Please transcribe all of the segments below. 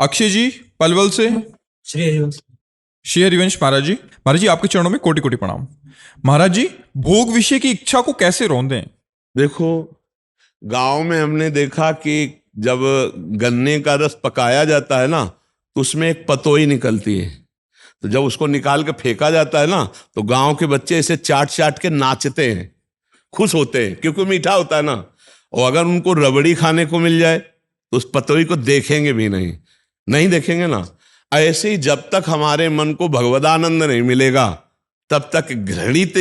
अक्षय जी पलवल से। श्री हरिवंश। श्री हरिवंश महाराज जी आपके चरणों में कोटि कोटि प्रणाम। महाराज जी, भोग विषय की इच्छा को कैसे रोंदें? देखो, गांव में हमने देखा कि जब गन्ने का रस पकाया जाता है ना, तो उसमें एक पतोई निकलती है। तो जब उसको निकाल के फेंका जाता है ना, तो गांव के बच्चे इसे चाट चाट के नाचते हैं, खुश होते हैं, क्योंकि मीठा होता है ना। और अगर उनको रबड़ी खाने को मिल जाए तो उस पतोई को देखेंगे भी नहीं देखेंगे ना। ऐसे ही जब तक हमारे मन को भगवदानंद नहीं मिलेगा, तब तक घृणित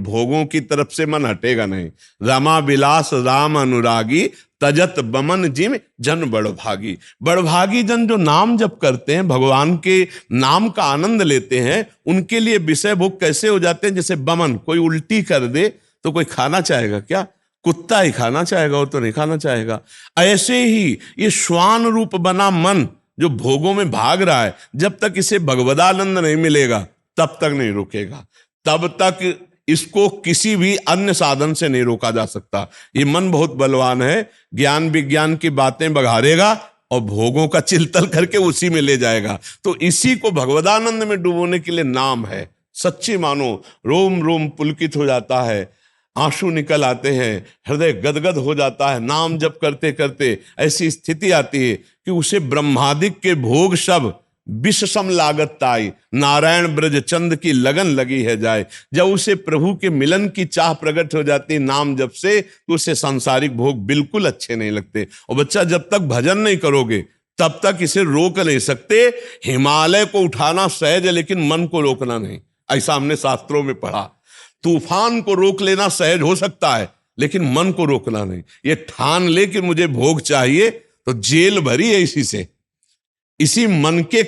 भोगों की तरफ से मन हटेगा नहीं। रमा विलास राम अनुरागी, तजत बमन जिम जन बड़भागी। बड़भागी जन जो नाम जप करते हैं, भगवान के नाम का आनंद लेते हैं, उनके लिए विषय भोग कैसे हो जाते हैं? जैसे बमन, कोई उल्टी कर दे तो कोई खाना चाहेगा क्या? कुत्ता ही खाना चाहेगा, वो तो नहीं खाना चाहेगा। ऐसे ही ये श्वान रूप बना मन जो भोगों में भाग रहा है, जब तक इसे भगवदानंद नहीं मिलेगा तब तक नहीं रुकेगा। तब तक इसको किसी भी अन्य साधन से नहीं रोका जा सकता। ये मन बहुत बलवान है, ज्ञान विज्ञान की बातें बघारेगा और भोगों का चिंतन करके उसी में ले जाएगा। तो इसी को भगवदानंद में डुबोने के लिए नाम है। सच्ची मानो, रोम रोम पुलकित हो जाता है, आंसू निकल आते हैं, हृदय गदगद हो जाता है। नाम जप करते करते ऐसी स्थिति आती है कि उसे ब्रह्मादिक के भोग सब विष सम लागत ताई, नारायण ब्रज चंद की लगन लगी है जाए। जब उसे प्रभु के मिलन की चाह प्रकट हो जाती है नाम जप से, तो उसे सांसारिक भोग बिल्कुल अच्छे नहीं लगते। और बच्चा, जब तक भजन नहीं करोगे तब तक इसे रोक नहीं सकते। हिमालय को उठाना सहज है, लेकिन मन को रोकना नहीं। ऐसा हमने शास्त्रों में पढ़ा। तूफान को रोक लेना सहज हो सकता है, लेकिन मन को रोकना नहीं। ये ठान ले कि मुझे भोग चाहिए, तो जेल भरी है इसी से। इसी मन के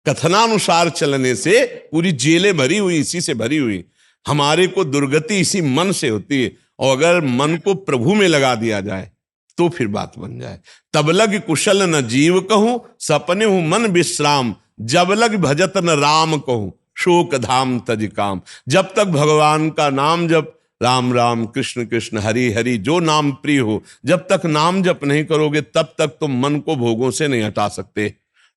कथनानुसार चलने से पूरी जेलें भरी हुई, इसी से भरी हुई। हमारे को दुर्गति इसी मन से होती है। और अगर मन को प्रभु में लगा दिया जाए तो फिर बात बन जाए। तब लग कुशल न जीव कहूं, सपने हूं मन विश्राम, जब लग भजत न राम कहूं, शोक धाम तज काम। जब तक भगवान का नाम जप, राम राम कृष्ण कृष्ण हरि हरि, जो नाम प्रिय हो, जब तक नाम जप नहीं करोगे तब तक तुम मन को भोगों से नहीं हटा सकते।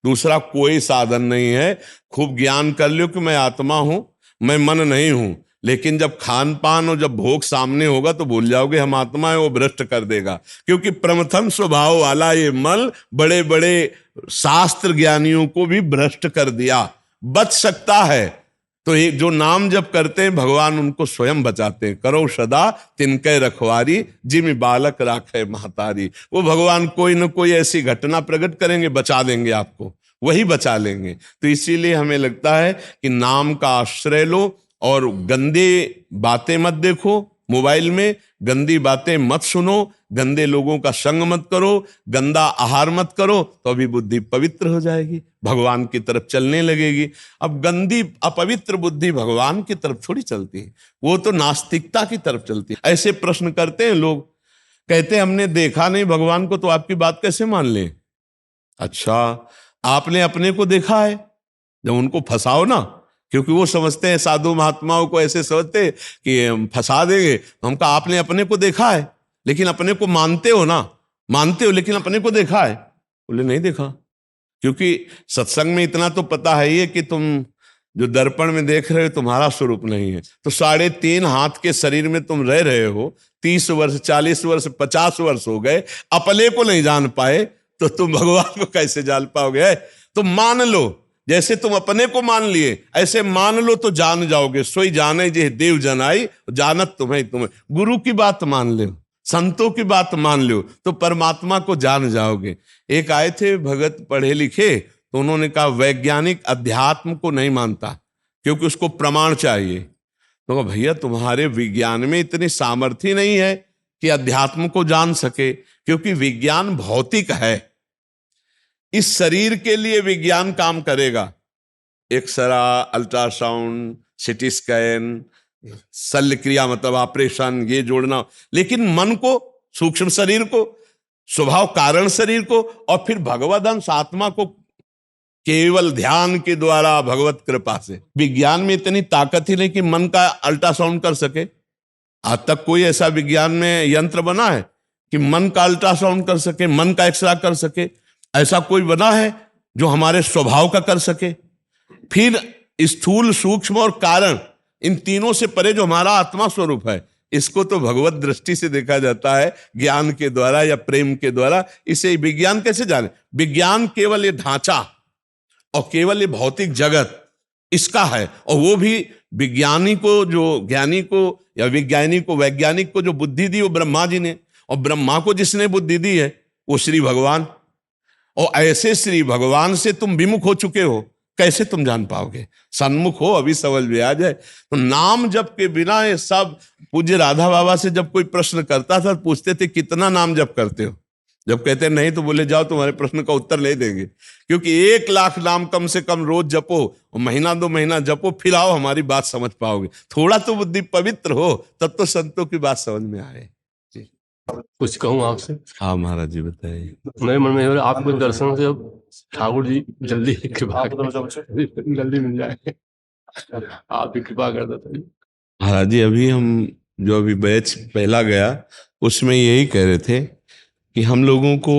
दूसरा कोई साधन नहीं है। खूब ज्ञान कर लो कि मैं आत्मा हूं, मैं मन नहीं हूं, लेकिन जब खान पान और जब भोग सामने होगा तो भूल जाओगे हम आत्मा है, वो भ्रष्ट कर देगा। क्योंकि प्रमथन स्वभाव वाला ये मल बड़े बड़े शास्त्र ज्ञानियों को भी भ्रष्ट कर दिया। बच सकता है तो एक जो नाम जप करते हैं, भगवान उनको स्वयं बचाते हैं। करो सदा तिनके रखवारी, जिम बालक राखे महतारी। वो भगवान कोई न कोई ऐसी घटना प्रकट करेंगे, बचा देंगे आपको, वही बचा लेंगे। तो इसीलिए हमें लगता है कि नाम का आश्रय लो और गंदे बातें मत देखो, मोबाइल में गंदी बातें मत सुनो, गंदे लोगों का संग मत करो, गंदा आहार मत करो, तो अभी बुद्धि पवित्र हो जाएगी, भगवान की तरफ चलने लगेगी। अब गंदी अपवित्र बुद्धि भगवान की तरफ थोड़ी चलती है, वो तो नास्तिकता की तरफ चलती है। ऐसे प्रश्न करते हैं लोग, कहते हैं हमने देखा नहीं भगवान को, तो आपकी बात कैसे मान लें? अच्छा, आपने अपने को देखा है? जब उनको फंसाओ ना, क्योंकि वो समझते हैं, साधु महात्माओं को ऐसे समझते हैं कि हम फंसा देंगे। हम कहा आपने अपने को देखा है, लेकिन अपने को मानते हो ना? मानते हो, लेकिन अपने को देखा है? बोले नहीं देखा। क्योंकि सत्संग में इतना तो पता है ही कि तुम जो दर्पण में देख रहे हो तुम्हारा स्वरूप नहीं है। तो 3.5 हाथ के शरीर में तुम रह रहे हो, 30 वर्ष 40 वर्ष 50 वर्ष हो गए, अपने को नहीं जान पाए, तो तुम भगवान को कैसे जान पाओगे? तो मान लो, जैसे तुम अपने को मान लिए ऐसे मान लो तो जान जाओगे। सोई जाने जे देव जनाई, जानत तुम्हें। गुरु की बात मान लो, संतों की बात मान लो, तो परमात्मा को जान जाओगे। एक आए थे भगत पढ़े लिखे, तो उन्होंने कहा वैज्ञानिक अध्यात्म को नहीं मानता क्योंकि उसको प्रमाण चाहिए। तो कहा भैया तुम्हारे विज्ञान में इतनी सामर्थ्य नहीं है कि अध्यात्म को जान सके, क्योंकि विज्ञान भौतिक है। इस शरीर के लिए विज्ञान काम करेगा, एक्सरा, अल्ट्रासाउंड, सिटी स्कैन, शल्य क्रिया मतलब ऑपरेशन, ये जोड़ना, लेकिन मन को, सूक्ष्म शरीर को, स्वभाव कारण शरीर को, और फिर भगवद अंश आत्मा को केवल ध्यान के द्वारा भगवत कृपा से। विज्ञान में इतनी ताकत ही नहीं कि मन का अल्ट्रासाउंड कर सके। आज तक कोई ऐसा विज्ञान में यंत्र बना है कि मन का अल्ट्रासाउंड कर सके, मन का एक्सरा कर सके? ऐसा कोई बना है जो हमारे स्वभाव का कर सके? फिर स्थूल, सूक्ष्म और कारण, इन तीनों से परे जो हमारा आत्मा स्वरूप है, इसको तो भगवत दृष्टि से देखा जाता है, ज्ञान के द्वारा या प्रेम के द्वारा। इसे विज्ञान कैसे जाने? विज्ञान केवल ये ढांचा और केवल ये भौतिक जगत इसका है, और वो भी विज्ञानी को, जो ज्ञानी को या वैज्ञानिक को, वैज्ञानिक को जो बुद्धि दी वो ब्रह्मा जी ने, और ब्रह्मा को जिसने बुद्धि दी है वो श्री भगवान। और ऐसे श्री भगवान से तुम विमुख हो चुके हो, कैसे तुम जान पाओगे? सन्मुख हो अभी समझ में आ जाए। तो नाम जप के बिना ये सब, पूज्य राधा बाबा से जब कोई प्रश्न करता था पूछते थे कितना नाम जप करते हो? जब कहते नहीं तो बोले जाओ तुम्हारे प्रश्न का उत्तर नहीं देंगे, क्योंकि 1 लाख नाम कम से कम रोज जपो और महीना 2 महीना जपो, फिर आओ हमारी बात समझ पाओगे। थोड़ा तो बुद्धि पवित्र हो तब तो संतों की बात समझ में आए। कुछ कहूँ आपसे? हाँ महाराज जी बताइए। मेरे मन में आपके दर्शन से अब ठाकुर जी जल्दी कृपा जल्दी मिल जाए, आप भी कृपा कर देते। महाराज जी अभी हम जो अभी बैच पहला गया उसमें यही कह रहे थे कि हम लोगों को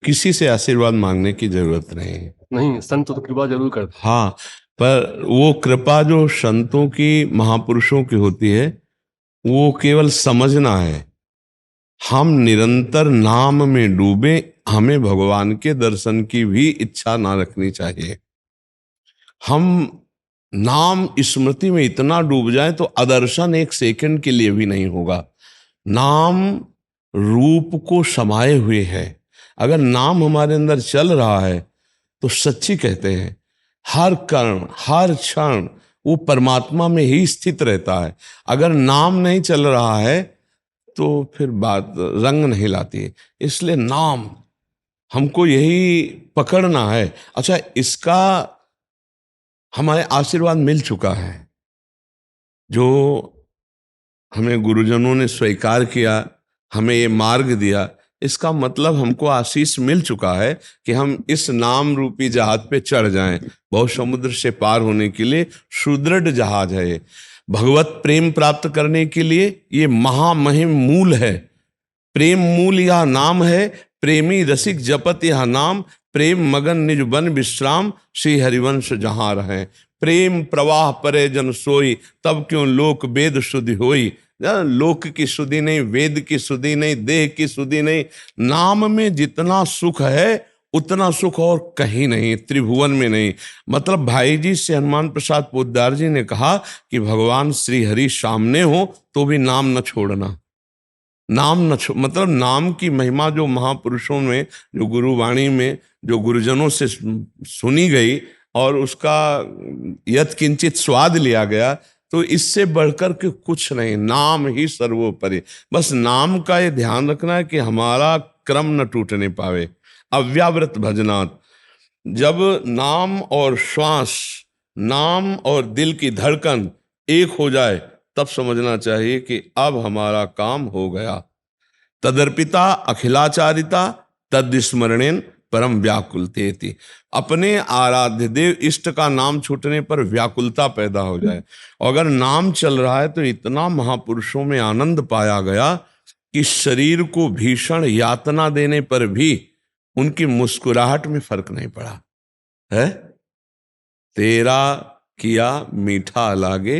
किसी से आशीर्वाद मांगने की जरूरत नहीं, संत तो कृपा जरूर करते। हाँ, पर वो कृपा जो संतों की, महापुरुषों की होती है, वो केवल समझना है। हम निरंतर नाम में डूबे, हमें भगवान के दर्शन की भी इच्छा ना रखनी चाहिए। हम नाम स्मृति में इतना डूब जाए तो अदर्शन 1 सेकंड के लिए भी नहीं होगा। नाम रूप को समाये हुए है। अगर नाम हमारे अंदर चल रहा है तो सच्ची कहते हैं हर कण, हर क्षण वो परमात्मा में ही स्थित रहता है। अगर नाम नहीं चल रहा है तो फिर बात रंग नहीं लाती है। इसलिए नाम हमको यही पकड़ना है। अच्छा, इसका हमारे आशीर्वाद मिल चुका है, जो हमें गुरुजनों ने स्वीकार किया, हमें ये मार्ग दिया, इसका मतलब हमको आशीष मिल चुका है कि हम इस नाम रूपी जहाज पे चढ़ जाएं। बहुत समुद्र से पार होने के लिए सुदृढ़ जहाज है ये। भगवत प्रेम प्राप्त करने के लिए ये महामहिम मूल है। प्रेम मूल यह नाम है, प्रेमी रसिक जपत यह नाम, प्रेम मगन निज बन विश्राम, श्री हरिवंश जहां रहे। प्रेम प्रवाह परे जन सोई, तब क्यों लोक वेद शुद्धि होई। लोक की शुद्धि नहीं, वेद की शुद्धि नहीं, देह की शुद्धि नहीं। नाम में जितना सुख है उतना सुख और कहीं नहीं, त्रिभुवन में नहीं। मतलब भाई जी से हनुमान प्रसाद पोद्दार जी ने कहा कि भगवान श्री हरि सामने हो तो भी नाम न छोड़ना। नाम न मतलब नाम की महिमा जो महापुरुषों में, जो गुरुवाणी में, जो गुरुजनों से सुनी गई और उसका यत् किंचित स्वाद लिया गया, तो इससे बढ़कर के कुछ नहीं। नाम ही सर्वोपरि। बस नाम का ये ध्यान रखना है कि हमारा क्रम न टूटने पावे। अव्यावृत भजनात्, जब नाम और श्वास, नाम और दिल की धड़कन एक हो जाए तब समझना चाहिए कि अब हमारा काम हो गया। तदर्पिता अखिलाचारिता तद्स्मरणेन परम व्याकुलतेति। अपने आराध्य देव इष्ट का नाम छूटने पर व्याकुलता पैदा हो जाए। अगर नाम चल रहा है तो इतना महापुरुषों में आनंद पाया गया कि शरीर को भीषण यातना देने पर भी उनकी मुस्कुराहट में फर्क नहीं पड़ा है। तेरा किया मीठा लागे,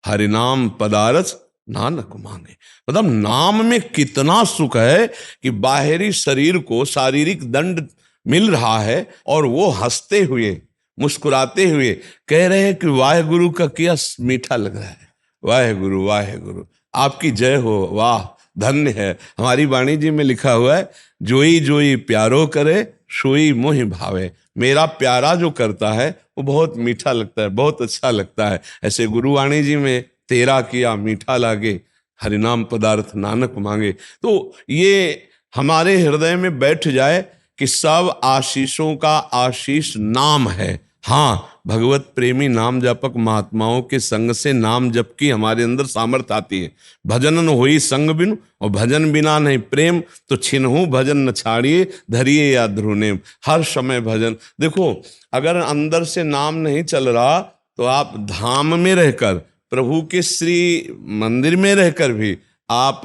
हरिनाम पदारस नानक मांगे। मतलब नाम में कितना सुख है कि बाहरी शरीर को शारीरिक दंड मिल रहा है और वो हंसते हुए, मुस्कुराते हुए कह रहे हैं कि वाहेगुरु का किया मीठा लग रहा है। वाहेगुरु वाहेगुरु, आपकी जय हो, वाह धन्य है। हमारी वाणी जी में लिखा हुआ है, जोई जोई प्यारो करे सोई मोहि भावे। मेरा प्यारा जो करता है वो बहुत मीठा लगता है, बहुत अच्छा लगता है। ऐसे गुरुवाणी जी में तेरा किया मीठा लागे, हरिनाम पदार्थ नानक मांगे। तो ये हमारे हृदय में बैठ जाए कि सब आशीषों का आशीष नाम है। हाँ, भगवत प्रेमी नाम जपक महात्माओं के संग से नाम जप की हमारे अंदर सामर्थ्य आती है। भजन न होई संग बिनु, और भजन बिना नहीं प्रेम, तो छिन्हु भजन न छाड़िए, धरिए या ध्रुनेम। हर समय भजन। देखो, अगर अंदर से नाम नहीं चल रहा तो आप धाम में रहकर, प्रभु के श्री मंदिर में रहकर भी आप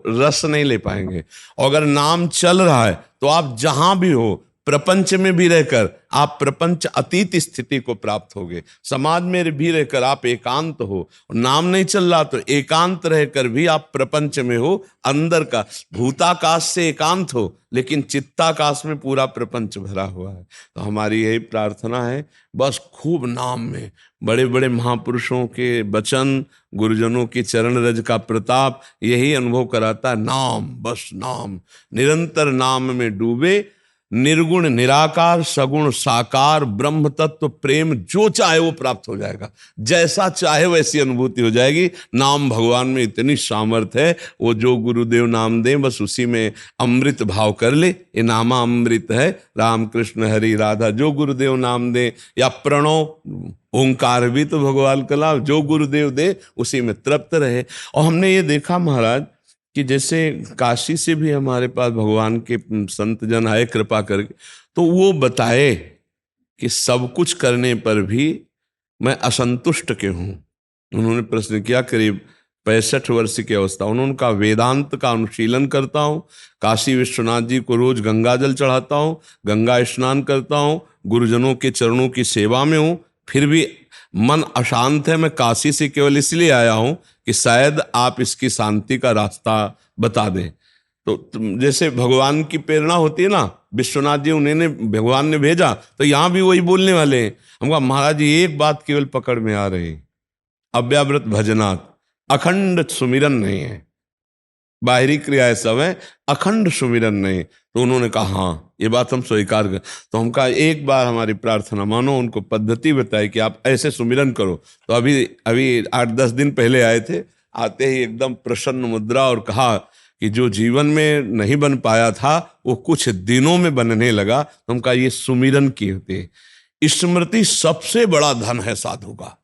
रस नहीं ले पाएंगे। और अगर नाम चल रहा है तो आप जहां भी हो प्रपंच में भी रहकर आप प्रपंच अतीत स्थिति को प्राप्त होगे। समाज में भी रहकर आप एकांत हो, नाम नहीं चल रहा तो एकांत रहकर भी आप प्रपंच में हो, अंदर का भूताकाश से एकांत हो, लेकिन चित्ताकाश में पूरा प्रपंच भरा हुआ है। तो हमारी यही प्रार्थना है, बस खूब नाम में बड़े बड़े महापुरुषों के वचन, गुरुजनों की चरण रज का प्रताप यही अनुभव कराता है। नाम, बस नाम, निरंतर नाम में डूबे, निर्गुण निराकार सगुण साकार ब्रह्म तत्व प्रेम जो चाहे वो प्राप्त हो जाएगा, जैसा चाहे वैसी अनुभूति हो जाएगी। नाम भगवान में इतनी सामर्थ्य है, वो जो गुरुदेव नाम दे बस उसी में अमृत भाव कर ले। ये नामा अमृत है, राम कृष्ण हरि राधा, जो गुरुदेव नाम दे, या प्रणव ओंकार भी तो भगवान कला, जो गुरुदेव दे उसी में तृप्त रहे। और हमने ये देखा महाराज कि जैसे काशी से भी हमारे पास भगवान के संत जन आए कृपा करके, तो वो बताए कि सब कुछ करने पर भी मैं असंतुष्ट क्यों हूँ। उन्होंने प्रश्न किया, करीब 65 वर्ष की अवस्था, उन्होंने कहा वेदांत का अनुशीलन करता हूँ, काशी विश्वनाथ जी को रोज गंगा जल चढ़ाता हूँ, गंगा स्नान करता हूँ, गुरुजनों के चरणों की सेवा में हूँ, फिर भी मन अशांत है। मैं काशी से केवल इसलिए आया हूं कि शायद आप इसकी शांति का रास्ता बता दें। तो जैसे भगवान की प्रेरणा होती है ना, विश्वनाथ जी उन्हें भगवान ने भेजा, तो यहां भी वही बोलने वाले हैं। हम कहा महाराज जी एक बात केवल पकड़ में आ रही, अव्यावृत भजनात्, अखंड सुमिरन नहीं है, बाहरी क्रियाएं सब है, अखंड सुमिरन नहीं। तो उन्होंने कहा हाँ ये बात हम स्वीकार कर। तो हम कहा एक बार हमारी प्रार्थना मानो, उनको पद्धति बताई कि आप ऐसे सुमिरन करो। तो अभी 8-10 दिन पहले आए थे, आते ही एकदम प्रसन्न मुद्रा और कहा कि जो जीवन में नहीं बन पाया था वो कुछ दिनों में बनने लगा। तो हम कहा ये सुमिरन की होती है। स्मृति सबसे बड़ा धन है साधु का।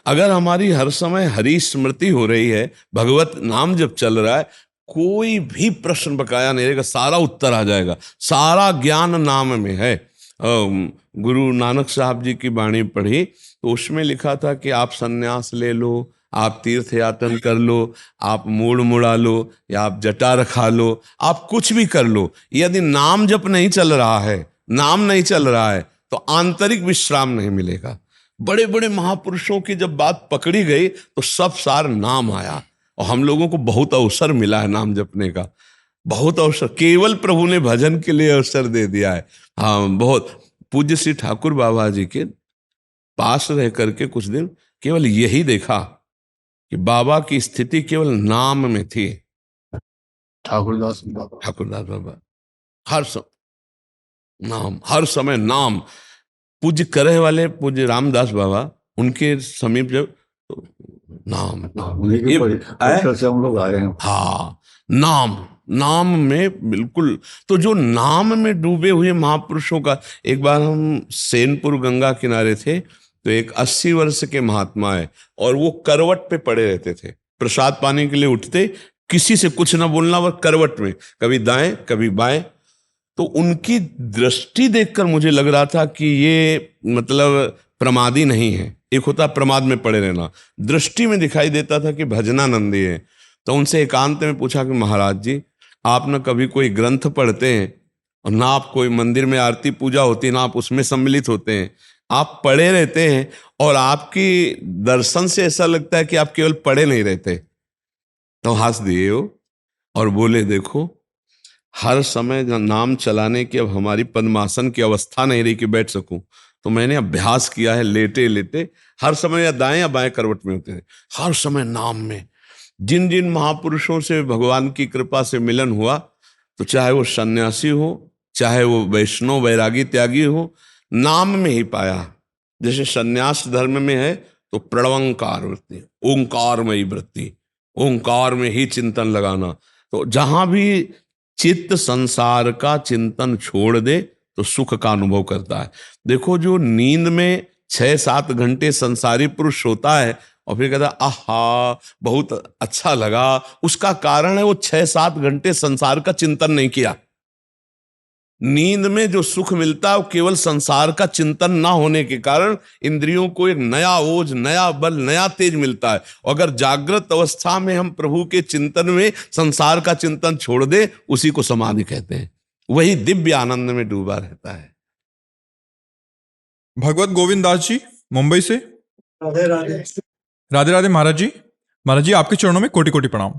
अगर हमारी हर समय हरि स्मृति हो रही है, भगवत नाम जब चल रहा है, कोई भी प्रश्न बकाया नहीं रहेगा, सारा उत्तर आ जाएगा, सारा ज्ञान नाम में है। गुरु नानक साहब जी की वाणी पढ़ी तो उसमें लिखा था कि आप सन्यास ले लो, आप तीर्थ यातन कर लो, आप मूड़ मुड़ा लो, या आप जटा रखा लो, आप कुछ भी कर लो, यदि नाम जप नहीं चल रहा है, नाम नहीं चल रहा है, तो आंतरिक विश्राम नहीं मिलेगा। बड़े बड़े महापुरुषों की जब बात पकड़ी गई तो सब सार नाम आया, और हम लोगों को बहुत अवसर मिला है नाम जपने का, बहुत अवसर, केवल प्रभु ने भजन के लिए अवसर दे दिया है। हाँ, बहुत पूज्य श्री ठाकुर बाबा जी के पास रह करके कुछ दिन केवल यही देखा कि बाबा की स्थिति केवल नाम में थी। ठाकुरदास बाबा हर समय नाम, हर समय नाम। पूज्य करे वाले पूज्य रामदास बाबा, उनके समीप जब तो नाम, से हम लोग आए हैं। हाँ, नाम में बिल्कुल। तो जो नाम में डूबे हुए महापुरुषों का, एक बार हम सेनपुर गंगा किनारे थे, तो एक 80 वर्ष के महात्मा है, और वो करवट पे पड़े रहते थे, प्रसाद पाने के लिए उठते, किसी से कुछ ना बोलना, वो करवट में कभी दाएं कभी बाएं। तो उनकी दृष्टि देखकर मुझे लग रहा था कि ये मतलब प्रमादी नहीं है। एक होता प्रमाद में पड़े रहना, दृष्टि में दिखाई देता था कि भजनानंदी है। तो उनसे एकांत में पूछा कि महाराज जी, आप ना कभी कोई ग्रंथ पढ़ते हैं, और ना आप कोई मंदिर में आरती पूजा होती है, ना आप उसमें सम्मिलित होते हैं, आप पढ़े रहते हैं, और आपकी दर्शन से ऐसा लगता है कि आप केवल पढ़े नहीं रहते। तो हंस दिए हो और बोले, देखो हर समय नाम चलाने की अब हमारी पद्मासन की अवस्था नहीं रही कि बैठ सकूं, तो मैंने अभ्यास किया है लेटे लेटे, हर समय या दाएं या बाएं करवट में होते थे, हर समय नाम में। जिन जिन महापुरुषों से भगवान की कृपा से मिलन हुआ, तो चाहे वो सन्यासी हो, चाहे वो वैष्णव वैरागी त्यागी हो, नाम में ही पाया। जैसे सन्यास धर्म में है तो प्रणवंकार वृत्ति, ओंकारमयी वृत्ति, ओंकार में ही चिंतन लगाना। तो जहां भी चित्त संसार का चिंतन छोड़ दे तो सुख का अनुभव करता है। देखो जो नींद में 6-7 घंटे संसारी पुरुष सोता है और फिर कहता है आहा बहुत अच्छा लगा, उसका कारण है वो 6-7 घंटे संसार का चिंतन नहीं किया। नींद में जो सुख मिलता है वो केवल संसार का चिंतन ना होने के कारण इंद्रियों को एक नया ओज, नया बल, नया तेज मिलता है। अगर जागृत अवस्था में हम प्रभु के चिंतन में संसार का चिंतन छोड़ दे, उसी को समाधि कहते हैं, वही दिव्य आनंद में डूबा रहता है। भगवत गोविंद दास जी मुंबई से। राधे राधे। राधे राधे महाराज जी। महाराज जी आपके चरणों में कोटि कोटि प्रणाम।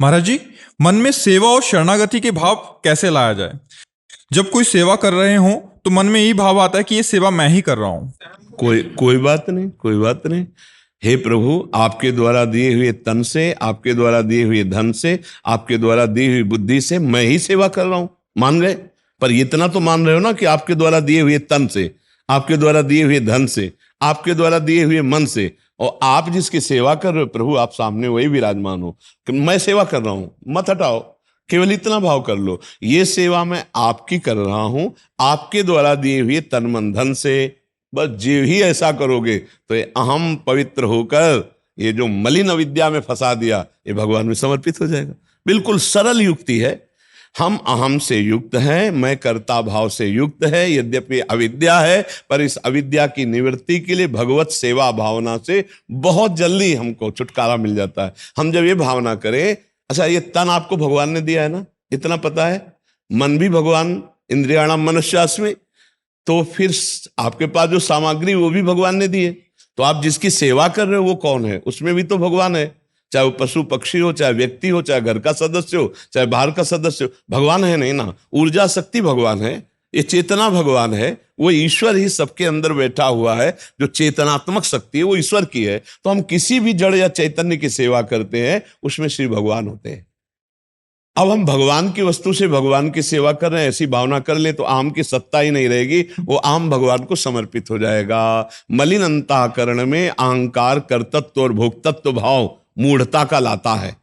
महाराज जी, मन में सेवा और शरणागति के भाव कैसे लाया जाए? जब कोई सेवा कर रहे हो तो मन में यही भाव आता है कि ये सेवा मैं ही कर रहा हूं। कोई बात नहीं, कोई बात नहीं। हे प्रभु, आपके द्वारा दिए हुए तन से, आपके द्वारा दिए हुए धन से, आपके द्वारा दी हुई बुद्धि से मैं ही सेवा कर रहा हूं। मान गए? पर इतना तो मान रहे हो ना कि आपके द्वारा दिए हुए तन से, आपके द्वारा दिए हुए धन से, आपके द्वारा दिए हुए मन से, और आप जिसकी सेवा कर रहे हो प्रभु, आप सामने वही विराजमान हो कि मैं सेवा कर रहा हूं। मत हटाओ, केवल इतना भाव कर लो, ये सेवा मैं आपकी कर रहा हूं, आपके द्वारा दिए हुए तन मन धन से। बस जो ही ऐसा करोगे तो ये अहम पवित्र होकर ये जो मलिन अविद्या में फंसा दिया, ये भगवान में समर्पित हो जाएगा। बिल्कुल सरल युक्ति है। हम अहम से युक्त हैं, मैं कर्ता भाव से युक्त है, यद्यपि अविद्या है, पर इस अविद्या की निवृत्ति के लिए भगवत सेवा भावना से बहुत जल्दी हमको छुटकारा मिल जाता है। हम जब ये भावना करें, अच्छा ये तन आपको भगवान ने दिया है ना, इतना पता है, मन भी भगवान, इंद्रियाणाम मनश्चास्मि, तो फिर आपके पास जो सामग्री वो भी भगवान ने दी है। तो आप जिसकी सेवा कर रहे हो वो कौन है? उसमें भी तो भगवान है। चाहे वो पशु पक्षी हो, चाहे व्यक्ति हो, चाहे घर का सदस्य हो, चाहे बाहर का सदस्य हो, भगवान है नहीं ना। ऊर्जा शक्ति भगवान है, ये चेतना भगवान है, वो ईश्वर ही सबके अंदर बैठा हुआ है। जो चेतनात्मक शक्ति है वो ईश्वर की है। तो हम किसी भी जड़ या चैतन्य की सेवा करते हैं, उसमें श्री भगवान होते हैं। अब हम भगवान की वस्तु से भगवान की सेवा कर रहे हैं, ऐसी भावना कर ले तो आम की सत्ता ही नहीं रहेगी, वो आम भगवान को समर्पित हो जाएगा। मलिन अंतःकरण में अहंकार, कर्तत्व और भोक्तत्व भाव मूढ़ता का लाता है।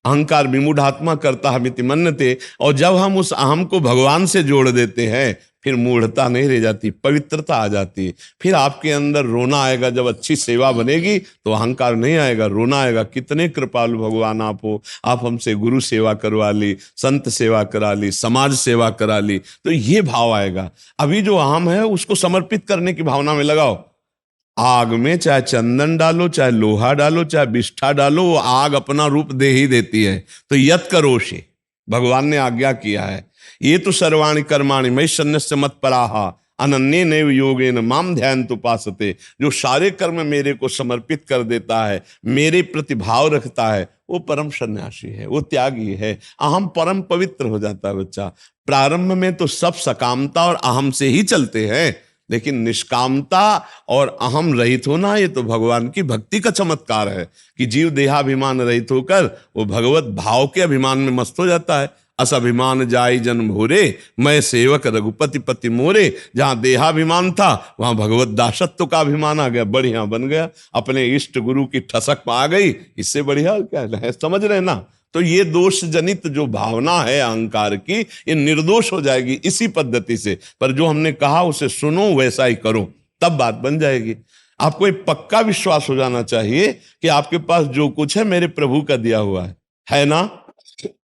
अहंकार विमूढ़ात्मा करता हमिति मन्यते, और जब हम उस अहम को भगवान से जोड़ देते हैं, फिर मूढ़ता नहीं रह जाती, पवित्रता आ जाती है। फिर आपके अंदर रोना आएगा। जब अच्छी सेवा बनेगी तो अहंकार नहीं आएगा, रोना आएगा। कितने कृपालु भगवान आप हो, आप हमसे गुरु सेवा करवा ली, संत सेवा करा ली, समाज सेवा करा ली, तो ये भाव आएगा। अभी जो अहम है उसको समर्पित करने की भावना में लगाओ। आग में चाहे चंदन डालो, चाहे लोहा डालो, चाहे बिष्ठा डालो, वो आग अपना रूप दे ही देती है। तो यत करोषि, भगवान ने आज्ञा किया है, ये तो सर्वाणि कर्माणि मयि सन्न्यस्य मत्पराहा अनन्ये नैव योगेन माम ध्यायन्तु उपासते। जो सारे कर्म मेरे को समर्पित कर देता है, मेरे प्रति भाव रखता है, वो परम सन्यासी है, वो त्यागी है। अहम परम पवित्र हो जाता है बच्चा। प्रारंभ में तो सब सकामता और अहम से ही चलते हैं, लेकिन निष्कामता और अहम रहित होना, ये तो भगवान की भक्ति का चमत्कार है कि जीव देहाभिमान रहित होकर वो भगवत भाव के अभिमान में मस्त हो जाता है। अस अभिमान जाई जन्म भोरे, मैं सेवक रघुपति पति मोरे। जहां देहाभिमान था वहां भगवत दासत्व का अभिमान आ गया, बढ़िया बन गया, अपने इष्ट गुरु की ठसक आ गई। इससे बढ़िया क्या है? समझ रहे ना? तो ये दोष जनित जो भावना है अहंकार की, ये निर्दोष हो जाएगी इसी पद्धति से। पर जो हमने कहा उसे सुनो, वैसा ही करो, तब बात बन जाएगी। आपको एक पक्का विश्वास हो जाना चाहिए कि आपके पास जो कुछ है मेरे प्रभु का दिया हुआ है ना?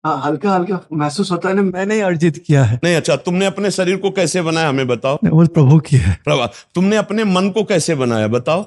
हाँ, हल्का हल्का महसूस होता है ना, मैंने अर्जित किया है। नहीं, अच्छा, तुमने अपने शरीर को कैसे बनाया हमें बताओ? वो प्रभु की है। प्रभु, तुमने अपने मन को कैसे बनाया बताओ?